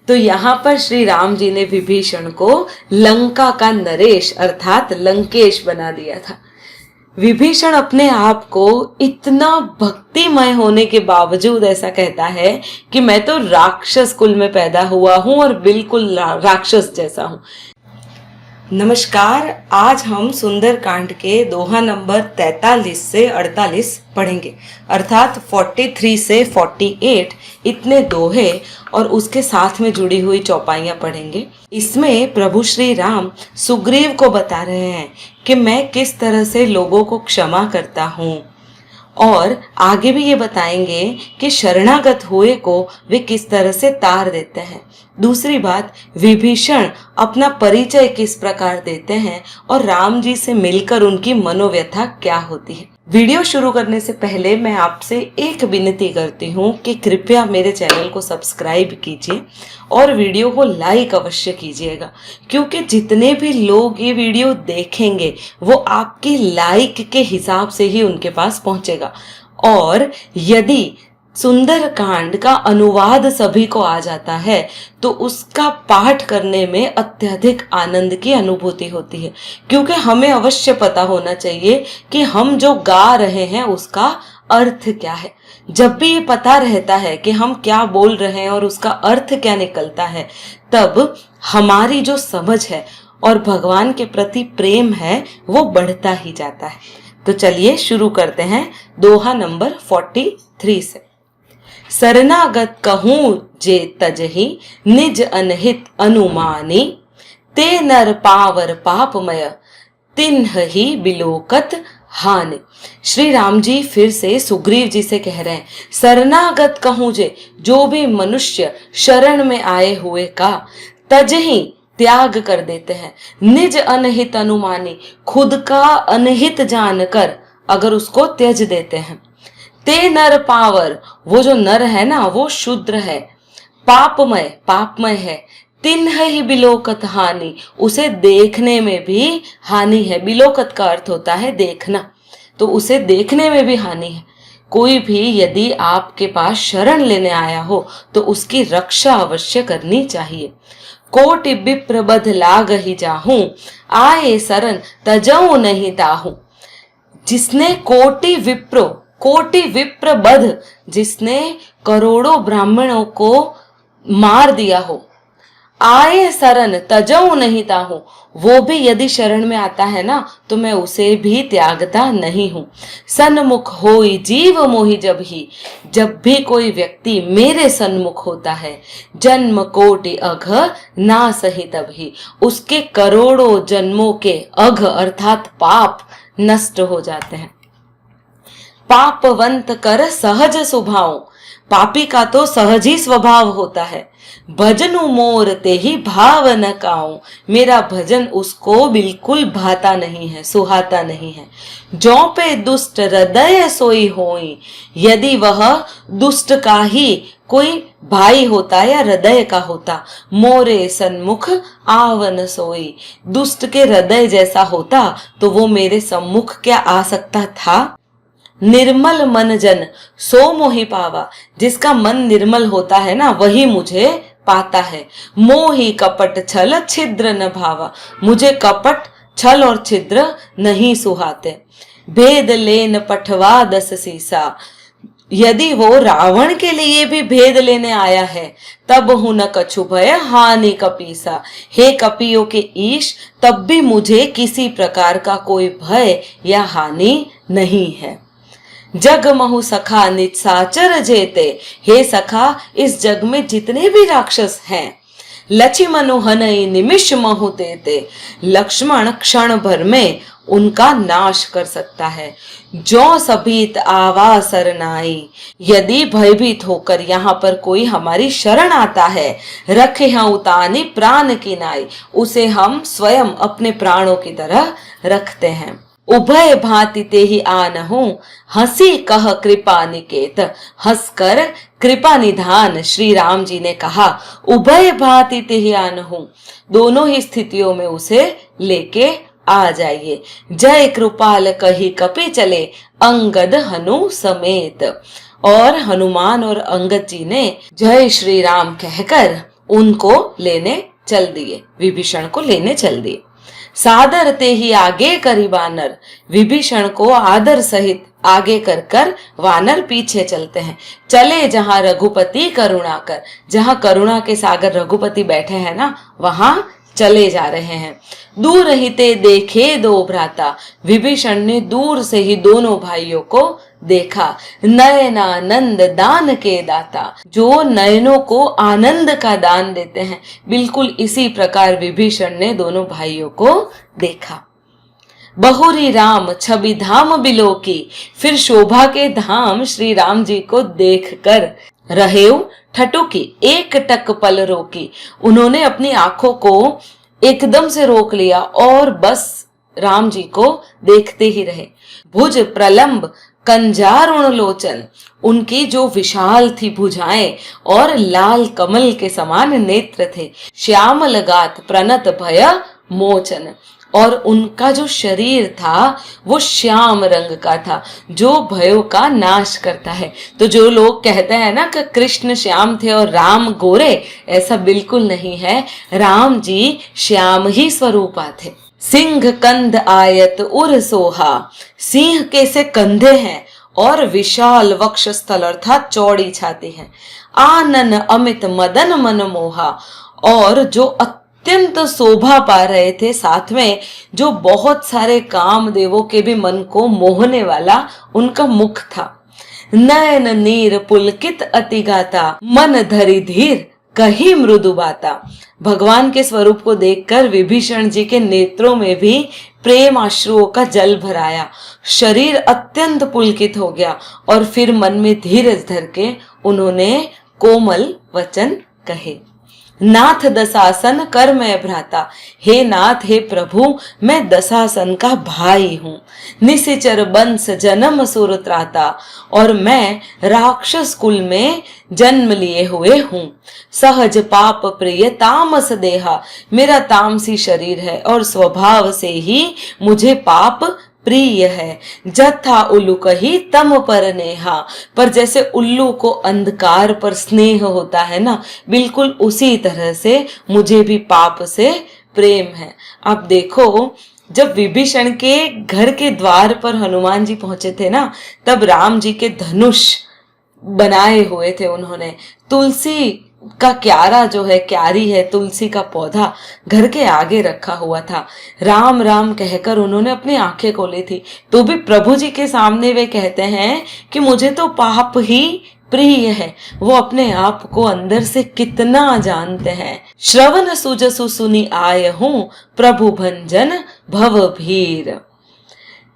तो यहाँ पर श्री राम जी ने विभीषण को लंका का नरेश अर्थात लंकेश बना दिया था। विभीषण अपने आप को इतना भक्तिमय होने के बावजूद ऐसा कहता है कि मैं तो राक्षस कुल में पैदा हुआ हूं और बिल्कुल राक्षस जैसा हूं। नमस्कार, आज हम सुंदरकांड के दोहा नंबर 43 से 48 पढ़ेंगे, अर्थात 43 से 48 इतने दोहे और उसके साथ में जुड़ी हुई चौपाइयां पढ़ेंगे। इसमें प्रभु श्री राम सुग्रीव को बता रहे हैं कि मैं किस तरह से लोगों को क्षमा करता हूँ, और आगे भी ये बताएंगे कि शरणागत हुए को वे किस तरह से तार देते हैं। दूसरी बात, विभीषण अपना परिचय किस प्रकार देते हैं और राम जी से मिलकर उनकी मनोव्यथा क्या होती है। वीडियो शुरू करने से पहले मैं आपसे एक विनती करती हूँ कि कृपया मेरे चैनल को सब्सक्राइब कीजिए और वीडियो को लाइक अवश्य कीजिएगा, क्योंकि जितने भी लोग ये वीडियो देखेंगे वो आपकी लाइक के हिसाब से ही उनके पास पहुंचेगा। और यदि सुंदरकांड का अनुवाद सभी को आ जाता है तो उसका पाठ करने में अत्यधिक आनंद की अनुभूति होती है, क्योंकि हमें अवश्य पता होना चाहिए कि हम जो गा रहे हैं उसका अर्थ क्या है। जब भी ये पता रहता है कि हम क्या बोल रहे हैं और उसका अर्थ क्या निकलता है, तब हमारी जो समझ है और भगवान के प्रति प्रेम है वो बढ़ता ही जाता है। तो चलिए शुरू करते हैं दोहा नंबर 43 से। शरणागत कहूं जे तजहि निज अनहित अनुमानी, ते नर पावर पापमय तिन्हि बिलोकत हानि। श्री राम जी फिर से सुग्रीव जी से कह रहे हैं, शरणागत कहूं जे, जो भी मनुष्य शरण में आए हुए का, तजहि त्याग कर देते हैं, निज अनहित अनुमानी, खुद का अनहित जानकर अगर उसको त्यज देते हैं, ते नर पावर, वो जो नर है ना वो शूद्र है, पापमय है, तिन्ह ही बिलोकत हानि, उसे देखने में भी हानि है। बिलोकत का अर्थ होता है देखना, तो उसे देखने में भी हानि है। कोई भी यदि आपके पास शरण लेने आया हो तो उसकी रक्षा अवश्य करनी चाहिए। कोटि विप्र बध लाग ही जाहूं, आए शरण तजऊ नहीं ताहूं। जिसने कोटि विप्र बध, जिसने करोड़ों ब्राह्मणों को मार दिया हो, आए शरण तजऊ नहीं ताहूं, वो भी यदि शरण में आता है ना तो मैं उसे भी त्यागता नहीं हूं। सन्मुख होई जीव मोहि जब भी कोई व्यक्ति मेरे सन्मुख होता है, जन्म कोटि अघ ना सही तभी, उसके करोड़ों जन्मों के अघ अर्थात पाप नष्ट हो जाते हैं। पापवंत कर सहज स्वभाव, पापी का तो सहज ही स्वभाव होता है। भजनु मोर ते ही भाव न काऊं, मेरा भजन उसको बिल्कुल भाता नहीं है, सुहाता नहीं है। जौ पे दुष्ट हृदय सोई होई, यदि वह दुष्ट का ही कोई भाई होता या हृदय का होता, मोरे सन्मुख आवन सोई, दुष्ट के हृदय जैसा होता तो वो मेरे सम्मुख क्या आ सकता था। निर्मल मन जन सो मोहि पावा, जिसका मन निर्मल होता है ना वही मुझे पाता है। मोहि कपट छल छिद्र न भावा, मुझे कपट छल और छिद्र नहीं सुहाते। भेद लेन पठवा 10 सीसा, यदि वो रावण के लिए भी भेद लेने आया है, तब हूं न कछु भय हानि कपीसा, हे कपियों के ईश, तब भी मुझे किसी प्रकार का कोई भय या हानि नहीं है। जग महु सखा निसाचर जेते, हे सखा इस जग में जितने भी राक्षस हैं, लक्ष्मण हनई निमिष महु तेते, लक्ष्मण क्षण भर में उनका नाश कर सकता है। जो सभीत आवा सरनाई, यदि भयभीत होकर यहाँ पर कोई हमारी शरण आता है, रखे हैं उतानी प्राण की नाई, उसे हम स्वयं अपने प्राणों की तरह रखते हैं। उभय भांति ते ही आनहूं, हंसी कह कृपा निकेत, हंसकर कृपा निधान श्री राम जी ने कहा। उभय भांति ते ही आनहूं, दोनों ही स्थितियों में उसे लेके आ जाइए। जय कृपाल कही कपि चले, अंगद हनु समेत। और हनुमान और अंगद जी ने जय श्री राम कहकर उनको लेने चल दिए, विभीषण को लेने चल दिए। सादर ते ही आगे करी वानर, विभीषण को आदर सहित आगे कर कर वानर पीछे चलते हैं। चले जहां रघुपति करुणा कर, जहां करुणा के सागर रघुपति बैठे हैं ना, वहां चले जा रहे हैं। दूर ही ते देखे दो भ्राता, विभीषण ने दूर से ही दोनों भाइयों को देखा। नयनानंद दान के दाता, जो नयनों को आनंद का दान देते हैं, बिल्कुल इसी प्रकार विभीषण ने दोनों भाइयों को देखा। बहुरी राम छवि धाम बिलो की, फिर शोभा के धाम श्री राम जी को देखकर रहेऊ ठटुकी, एक टक पल रोकी। उन्होंने अपनी आंखों को एकदम से रोक लिया और बस राम जी को देखते ही रहे। भुज प्रलंब कंजारुण लोचन, उनकी जो विशाल थी भुजाएं और लाल कमल के समान नेत्र थे। श्याम लगात प्रणत भय मोचन, और उनका जो शरीर था वो श्याम रंग का था, जो भयों का नाश करता है। तो जो लोग कहते हैं ना कि कृष्ण श्याम थे और राम गोरे, ऐसा बिल्कुल नहीं है। राम जी श्याम ही स्वरूपा थे। सिंह कंध आयत उर सोहा, सिंह के से कंधे हैं और विशाल वक्षस्थल अर्थात चौड़ी छाती है। आनन अमित मदन मन मोहा, और जो अत्यंत शोभा पा रहे थे, साथ में जो बहुत सारे कामदेवों के भी मन को मोहने वाला उनका मुख था। नयन नीर पुलकित अति गाता, मन धरि धीर कहीं मृदु बाता। भगवान के स्वरूप को देखकर विभीषण जी के नेत्रों में भी प्रेम आश्रुओं का जल भराया। शरीर अत्यंत पुलकित हो गया और फिर मन में धीरज धर के उन्होंने कोमल वचन कहे। नाथ दशासन कर मैं भ्राता, हे नाथ हे प्रभु, मैं दशासन का भाई हूँ। निशिचर बंश जन्म सुर त्राता, और मैं राक्षस कुल में जन्म लिए हुए हूँ। सहज पाप प्रिय तामस देहा, मेरा तामसी शरीर है और स्वभाव से ही मुझे पाप प्रिय है। जथा उल्लू कही तम पर नेहा, पर जैसे उल्लू को अंधकार पर स्नेह होता है ना, बिल्कुल उसी तरह से मुझे भी पाप से प्रेम है। अब देखो, जब विभीषण के घर के द्वार पर हनुमान जी पहुंचे थे ना, तब राम जी के धनुष बनाए हुए थे उन्होंने। तुलसी का क्यारा जो है, क्यारी है, तुलसी का पौधा घर के आगे रखा हुआ था। राम राम कहकर उन्होंने अपनी आंखें खोली थी, तो भी प्रभु जी के सामने वे कहते हैं कि मुझे तो पाप ही प्रिय है। वो अपने आप को अंदर से कितना जानते हैं। श्रवण सुजसु सुनी आय हूं, प्रभु भंजन भव भीर।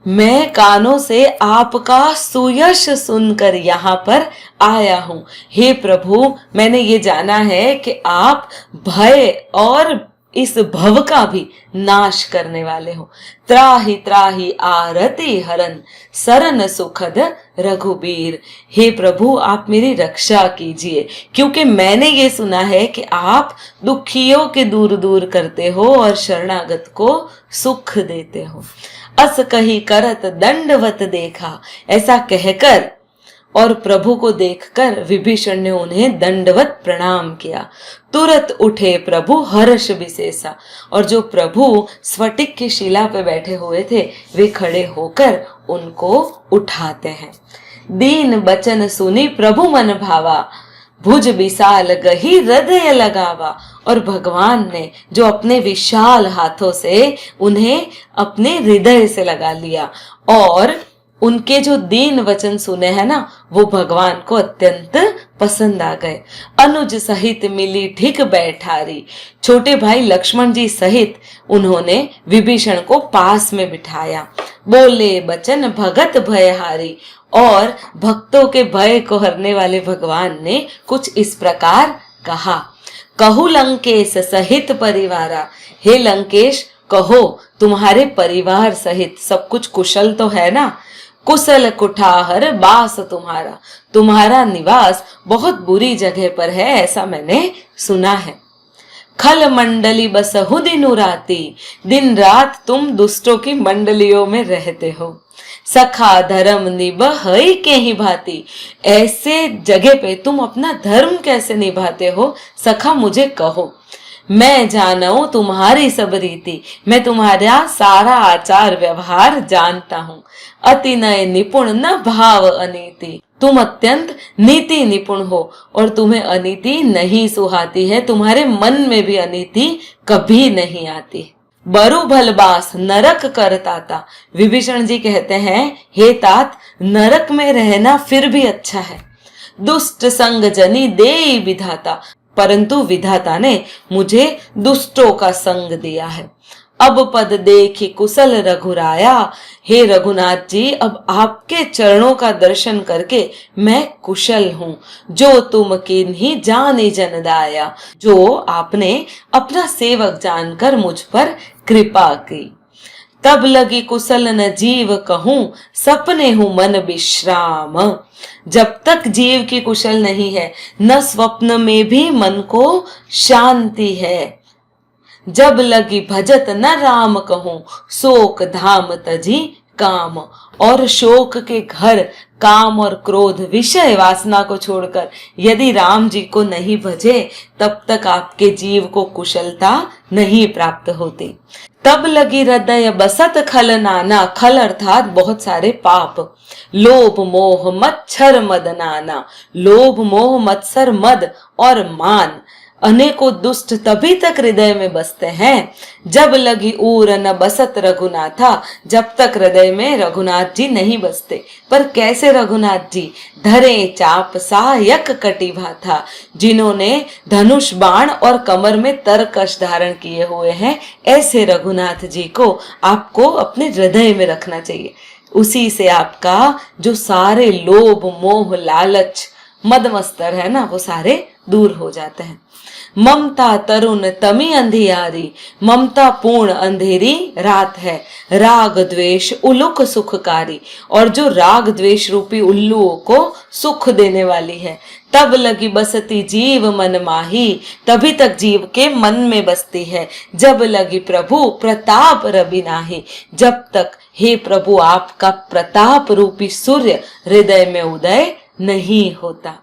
मैं कानों से आपका सुयश सुनकर यहाँ पर आया हूँ। हे प्रभु, मैंने ये जाना है कि आप भय और इस भव का भी नाश करने वाले हो। त्राहि त्राहि आरती हरन, सरन सुखद रघुबीर। हे प्रभु, आप मेरी रक्षा कीजिए, क्योंकि मैंने ये सुना है कि आप दुखियों के दूर दूर करते हो और शरणागत को सुख देते हो। अस कही करत दंडवत देखा, ऐसा कहकर और प्रभु को देखकर विभीषण ने उन्हें दंडवत प्रणाम किया। तुरंत उठे प्रभु हर्ष विशेषा, और जो प्रभु स्फटिक की शिला पे बैठे हुए थे, वे खड़े होकर उनको उठाते हैं। दीन बचन सुनी प्रभु मन भावा, भुज विशाल गही हृदय लगावा। और भगवान ने जो अपने विशाल हाथों से उन्हें अपने हृदय से लगा लिया, और उनके जो दीन वचन सुने हैं ना, वो भगवान को अत्यंत पसंद आ गए। अनुज सहित मिली ठीक बैठारी, छोटे भाई लक्ष्मण जी सहित उन्होंने विभीषण को पास में बिठाया। बोले बचन भगत भयहारी, और भक्तों के भय को हरने वाले भगवान ने कुछ इस प्रकार कहा। कहु लंकेश सहित परिवारा, हे लंकेश, कहो तुम्हारे परिवार सहित सब कुछ कुशल तो है ना। कुशल कुठाहर बास तुम्हारा, तुम्हारा निवास बहुत बुरी जगह पर है, ऐसा मैंने सुना है। खल मंडली बसहु दिनु राती, दिन रात तुम दुष्टों की मंडलियों में रहते हो। सखा धर्म निभहि के ही भांति, ऐसे जगह पे तुम अपना धर्म कैसे निभाते हो सखा मुझे कहो। मैं जानूं तुम्हारी सब रीति, मैं तुम्हारा सारा आचार व्यवहार जानता हूँ। अति नय निपुण न भाव अनीति, तुम अत्यंत नीति निपुण हो और तुम्हें अनीति नहीं सुहाती है, तुम्हारे मन में भी अनीति कभी नहीं आती। बरु भलबास नरक कर ताता, विभीषण जी कहते हैं हे तात, नरक में रहना फिर भी अच्छा है। दुष्ट संग जनी दे विधाता, परंतु विधाता ने मुझे दुष्टों का संग दिया है। अब पद देखी कुशल रघुराया, हे रघुनाथ जी अब आपके चरणों का दर्शन करके मैं कुशल हूँ। जो तुम किन्हीं जाने जनदाया, जो आपने अपना सेवक जानकर मुझ पर कृपा की। तब लगी कुशल न जीव कहूं, सपने हूं मन विश्राम। जब तक जीव की कुशल नहीं है, न स्वप्न में भी मन को शांति है। जब लगी भजत न राम कहूं, शोक धाम तजी काम। और शोक के घर काम और क्रोध विषय वासना को छोड़कर यदि राम जी को नहीं भजे, तब तक आपके जीव को कुशलता नहीं प्राप्त होती। तब लगी हृदय बसत खल नाना, खल अर्थात बहुत सारे पाप। लोभ मोह मच्छर मद नाना, लोभ मोह मत्सर मद और मान, अनेकों दुष्ट तभी तक हृदय में बसते हैं जब लगी ऊर न बसत रघुनाथा, जब तक हृदय में रघुनाथ जी नहीं बसते। पर कैसे रघुनाथ जी? धरे चाप सहायक कटिभा था, जिन्होंने धनुष बाण और कमर में तरकश धारण किए हुए हैं, ऐसे रघुनाथ जी को आपको अपने हृदय में रखना चाहिए। उसी से आपका जो सारे लोभ मोह लालच मदमस्तर है ना, वो सारे दूर हो जाते हैं। ममता तरुण तमी अंधियारी, ममता पूर्ण अंधेरी रात है। राग द्वेष उल्लुक सुखकारी, और जो राग द्वेष रूपी उल्लुओं को सुख देने वाली है। तब लगी बसती जीव मन माही, तभी तक जीव के मन में बसती है। जब लगी प्रभु प्रताप रवि नाही, जब तक हे प्रभु आपका प्रताप रूपी सूर्य हृदय में उदय नहीं होता।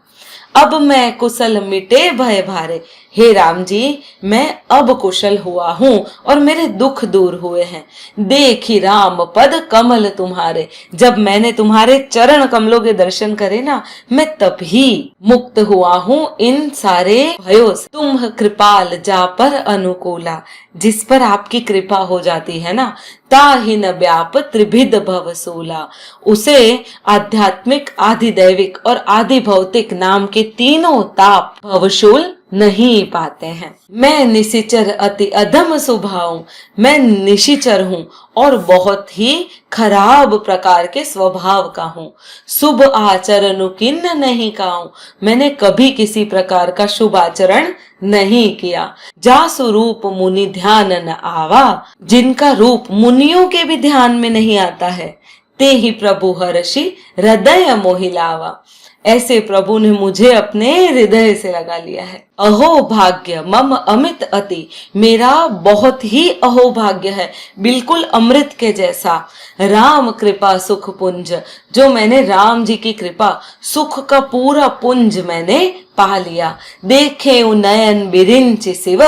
अब मैं कुशल मिटे भय भारे, हे राम जी मैं अब कुशल हुआ हूँ और मेरे दुख दूर हुए हैं। देखी राम पद कमल तुम्हारे, जब मैंने तुम्हारे चरण कमलों के दर्शन करे ना, मैं तभी मुक्त हुआ हूँ इन सारे भयों से। तुम कृपाल जा पर अनुकूला, जिस पर आपकी कृपा हो जाती है ना, ताहि न व्याप त्रिभिद भवसूला, उसे आध्यात्मिक आदि दैविक और आदि भौतिक नाम के तीनों ताप भवशूल नहीं पाते हैं। मैं निशिचर अति अधम स्वभाव, मैं निशिचर हूँ और बहुत ही खराब प्रकार के स्वभाव का हूँ। शुभ आचरण किन्न नहीं काऊं, मैंने कभी किसी प्रकार का शुभ आचरण नहीं किया। जासु रूप मुनि ध्यान न आवा, जिनका रूप मुनियों के भी ध्यान में नहीं आता है, ते ही प्रभु हर्षि हृदय मोहिलावा, ऐसे प्रभु ने मुझे अपने हृदय से लगा लिया है। अहो भाग्य मम अमित अति, मेरा बहुत ही अहो भाग्य है, बिल्कुल अमृत के जैसा। राम कृपा सुख पुंज, जो मैंने राम जी की कृपा सुख का पूरा पुंज मैंने पा लिया। देखे नयन बिरिंचि शिव,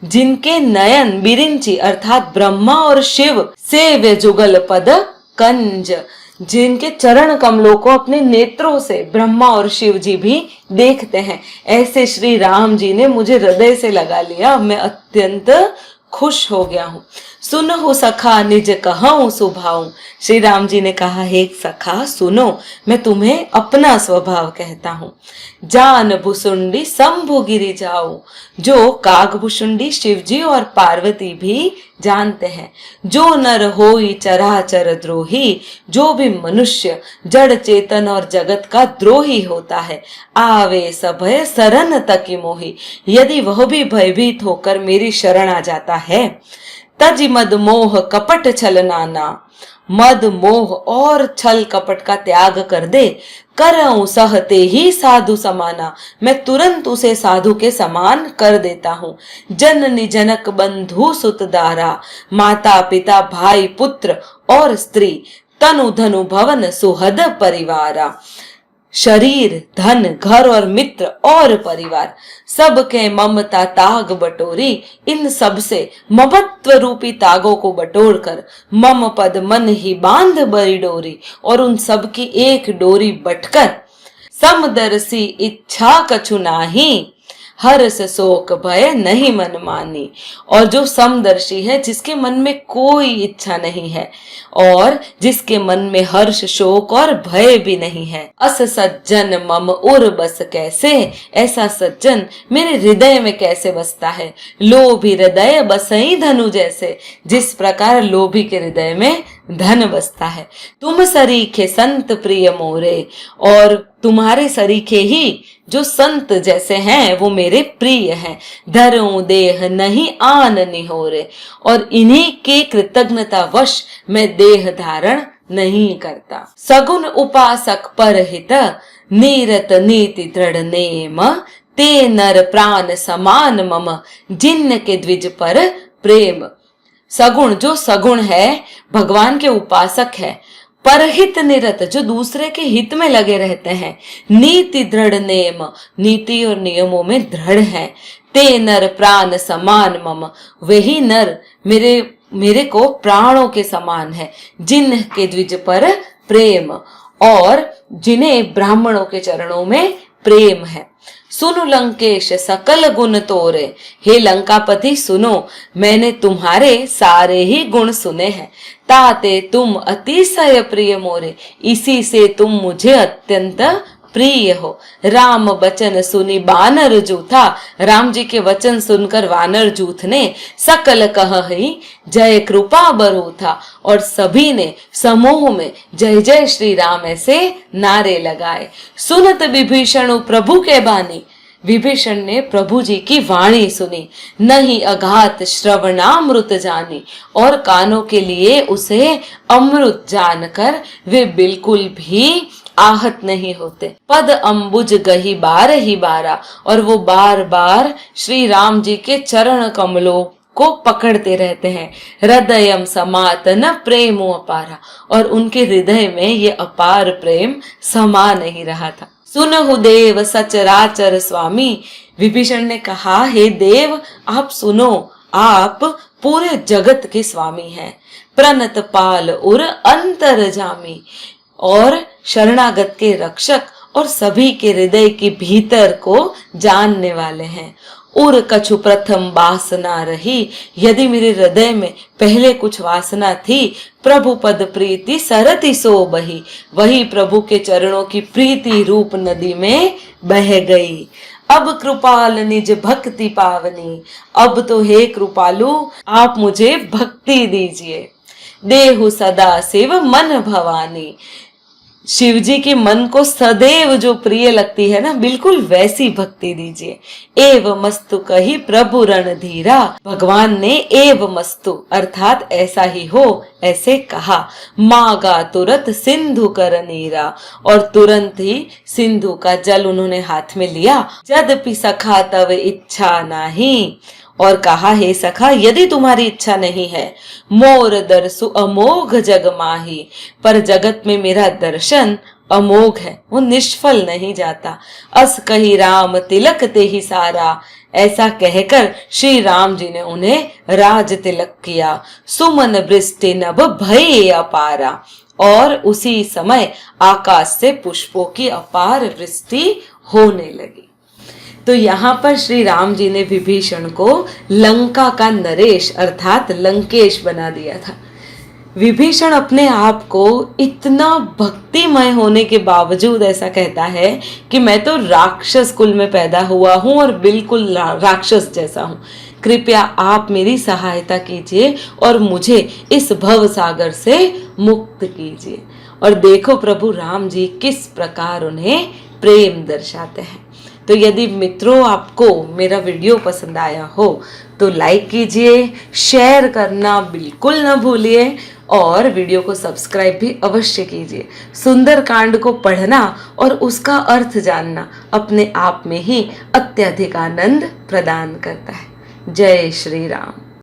जिनके नयन बिरिंचि अर्थात ब्रह्मा और शिव सेव्य जुगल पद कंज, जिनके चरण कमलों को अपने नेत्रों से ब्रह्मा और शिव जी भी देखते हैं, ऐसे श्री राम जी ने मुझे हृदय से लगा लिया। मैं अत्यंत खुश हो गया हूँ। सुनो सखा निज कहूं सुभाऊं, श्री राम जी ने कहा हे सखा सुनो, मैं तुम्हें अपना स्वभाव कहता हूँ। जान भुसुंडी शंभु गिरि जाऊं, जो कागभुसुंडी शिव जी और पार्वती भी जानते हैं। जो नर होई चराचर द्रोही, जो भी मनुष्य जड़ चेतन और जगत का द्रोही होता है, आवे सभय शरण तकी मोही, यदि वह भी भयभीत होकर मेरी शरण आ जाता है। तज मद मोह कपट छल नाना, मद मोह और छल कपट का त्याग कर दे। करऊं सहते ही साधु समाना, मैं तुरंत उसे साधु के समान कर देता हूँ। जननी जनक बंधु सुत दारा, माता पिता भाई पुत्र और स्त्री, तनु धनु भवन सुहद परिवारा। शरीर धन घर और मित्र और परिवार सबके ममता ताग बटोरी, इन सब से ममत्व रूपी तागों को बटोर कर मम पद मन ही बांध बड़ी डोरी, और उन सब की एक डोरी बटकर समदर्शी इच्छा कछु नाही, हर्ष शोक भय नहीं मन मानी। और जो समदर्शी है, जिसके मन में कोई इच्छा नहीं है और जिसके मन में हर्ष शोक और भय भी नहीं है। अस सज्जन मम उर बस कैसे, ऐसा सज्जन मेरे हृदय में कैसे बसता है। लोभी हृदय बसई धनु जैसे, जिस प्रकार लोभी के हृदय में धन बसता है। तुम सरीखे संत प्रिय मोरे, और तुम्हारे सरीखे ही जो संत जैसे हैं वो मेरे प्रिय हैं। धरूं देह नहीं आन निहोरे, और इन्हीं के कृतज्ञता वश मैं देह धारण नहीं करता। सगुन उपासक परहित, नीरत नीति दृढ़ नेम, ते नर प्राण समान मम, जिन्न के द्विज पर प्रेम। सगुण, जो सगुण है, भगवान के उपासक है। परहित निरत, जो दूसरे के हित में लगे रहते हैं। नीति दृढ़ नेम, नीति और नियमों में दृढ़ है। ते नर प्राण समान मम, वही नर मेरे को प्राणों के समान है। जिन के द्विज पर प्रेम, और जिन्हें ब्राह्मणों के चरणों में प्रेम है। सुनो लंकेश सकल गुण तोरे, हे लंकापति सुनो, मैंने तुम्हारे सारे ही गुण सुने हैं। ताते तुम अतिशय प्रिय मोरे, इसी से तुम मुझे अत्यंत प्रिय हो। राम वचन सुनी बानर जूथा, राम जी के वचन सुनकर वानर जूथ ने सकल कहि जय कृपा बरू था, और सभी ने समूह में जय जय श्री राम ऐसे नारे लगाए। सुनत विभीषण प्रभु के बानी, विभीषण ने प्रभु जी की वाणी सुनी। नहीं अघात श्रवणामृत जानी, और कानों के लिए उसे अमृत जानकर वे बिल्कुल भी आहत नहीं होते। पद अंबुज गही बार ही बारा, और वो बार बार श्री राम जी के चरण कमलों को पकड़ते रहते हैं। हृदयम समातन प्रेमो अपारा, और उनके हृदय में ये अपार प्रेम समा नहीं रहा था। सुनहु देव सचराचर स्वामी, विभीषण ने कहा, हे देव आप सुनो, आप पूरे जगत के स्वामी हैं। प्रणत पाल उर अंतर जामी, और शरणागत के रक्षक और सभी के हृदय के भीतर को जानने वाले हैं। उर कछु प्रथम वासना रही, यदि मेरे हृदय में पहले कुछ वासना थी, प्रभु पद प्रीति सरति सो बही, वही प्रभु के चरणों की प्रीति रूप नदी में बह गई। अब कृपाल निज भक्ति पावनी, अब तो हे कृपालु आप मुझे भक्ति दीजिए। देहु सदा शिव मन भवानी, शिव जी के मन को सदैव जो प्रिय लगती है ना, बिल्कुल वैसी भक्ति दीजिए। एव मस्तु कही प्रभु रणधीरा, भगवान ने एव मस्तु अर्थात ऐसा ही हो ऐसे कहा। मागा तुरंत सिंधु कर नीरा, और तुरंत ही सिंधु का जल उन्होंने हाथ में लिया। यद्यपि सखा तव इच्छा नाही, और कहा, हे सखा यदि तुम्हारी इच्छा नहीं है, मोर दर्शु अमोघ जग माही, पर जगत में मेरा दर्शन अमोघ है, वो निष्फल नहीं जाता। अस कही राम तिलक ते ही सारा, ऐसा कहकर श्री राम जी ने उन्हें राज तिलक किया। सुमन वृष्टि नभ भय अपारा, और उसी समय आकाश से पुष्पों की अपार वृष्टि होने लगी। तो यहाँ पर श्री राम जी ने विभीषण को लंका का नरेश अर्थात लंकेश बना दिया था। विभीषण अपने आप को इतना भक्तिमय होने के बावजूद ऐसा कहता है कि मैं तो राक्षस कुल में पैदा हुआ हूँ और बिल्कुल राक्षस जैसा हूँ। कृपया आप मेरी सहायता कीजिए और मुझे इस भव सागर से मुक्त कीजिए। और देखो प्रभु राम जी किस प्रकार उन्हें प्रेम दर्शाते हैं। तो यदि मित्रों आपको मेरा वीडियो पसंद आया हो तो लाइक कीजिए, शेयर करना बिल्कुल न भूलिए और वीडियो को सब्सक्राइब भी अवश्य कीजिए। सुंदर कांड को पढ़ना और उसका अर्थ जानना अपने आप में ही अत्यधिक आनंद प्रदान करता है। जय श्री राम।